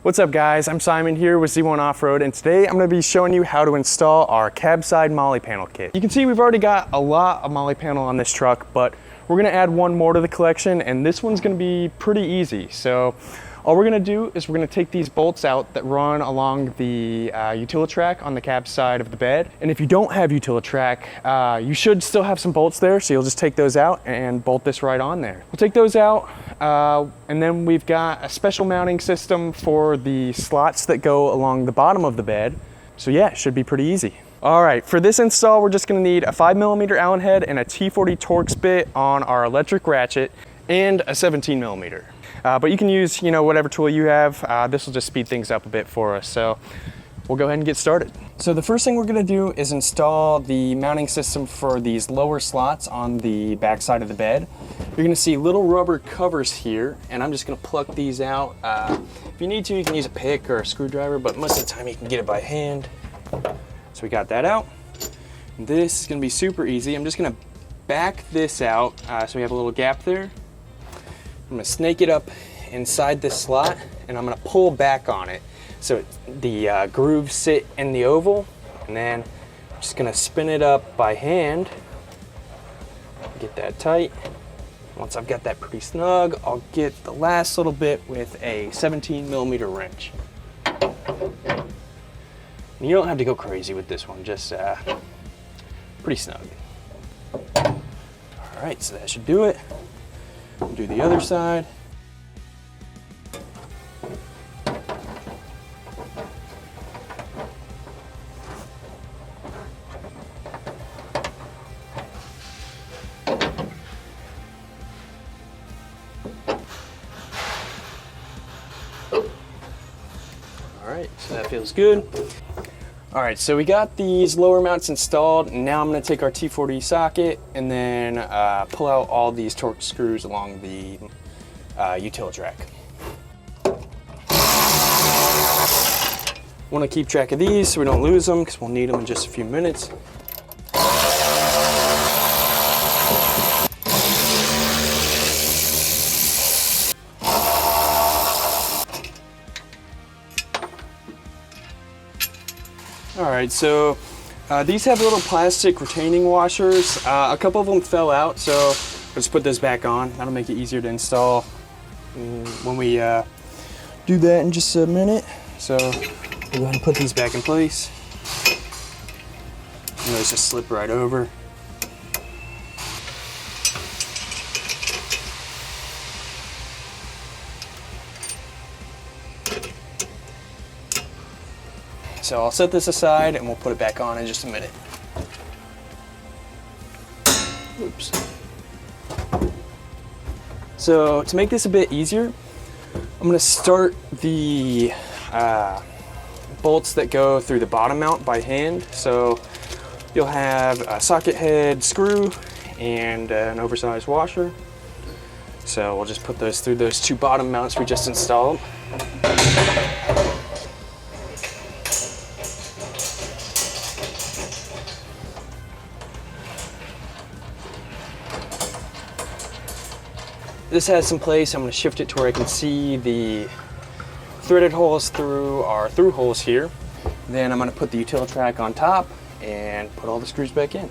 What's up guys, I'm Simon here with Z1 Off-Road, and today I'm going to be showing you how to install our Cabside Molle Panel kit. You can see we've already got a lot of Molle Panel on this truck, but we're going to add one more to the collection, and this one's going to be pretty easy. So all we're going to do is we're going to take these bolts out that run along the Utilitrack on the cab side of the bed. And if you don't have Utilitrack, you should still have some bolts there, so you'll just take those out and bolt this right on there. We'll take those out, and then we've got a special mounting system for the slots that go along the bottom of the bed. So yeah, it should be pretty easy. All right, for this install, we're just gonna need a 5mm Allen head and a T40 Torx bit on our electric ratchet and a 17mm. But you can use, whatever tool you have. This will just speed things up a bit for us. So we'll go ahead and get started. So the first thing we're gonna do is install the mounting system for these lower slots on the back side of the bed. You're gonna see little rubber covers here, and I'm just gonna pluck these out. If you need to, you can use a pick or a screwdriver, but most of the time you can get it by hand. So we got that out. This is gonna be super easy. I'm just gonna back this out so we have a little gap there. I'm gonna snake it up inside this slot, and I'm gonna pull back on it so the grooves sit in the oval, and then I'm just gonna spin it up by hand, get that tight. Once I've got that pretty snug, I'll get the last little bit with a 17mm wrench. And you don't have to go crazy with this one, just pretty snug. All right, so that should do it. We'll do the other side. All right, so that feels good. All right, so we got these lower mounts installed, and now I'm gonna take our T40 socket and then pull out all these Torx screws along the Utilitrack. Wanna keep track of these so we don't lose them, because we'll need them in just a few minutes. All right, so these have little plastic retaining washers. A couple of them fell out, so I'll just put those back on. That'll make it easier to install when we do that in just a minute. So we'll go ahead and put these back in place. And those just slip right over. So I'll set this aside and we'll put it back on in just a minute. Oops. So to make this a bit easier, I'm gonna start the bolts that go through the bottom mount by hand. So you'll have a socket head screw and an oversized washer. So we'll just put those through those two bottom mounts we just installed. This has some place. I'm going to shift it to where I can see the threaded holes through our through holes here. Then I'm going to put the Utilitrack on top and put all the screws back in.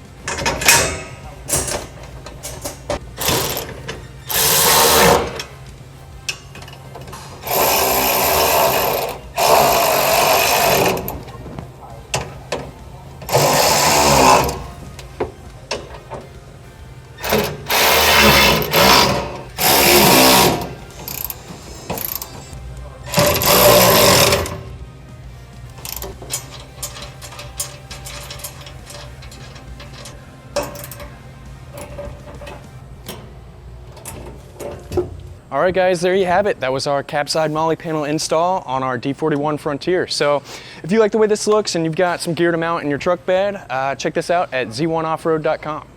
All right guys, there you have it. That was our Cabside Molle Panel install on our D41 Frontier. So if you like the way this looks and you've got some gear to mount in your truck bed, check this out at z1offroad.com.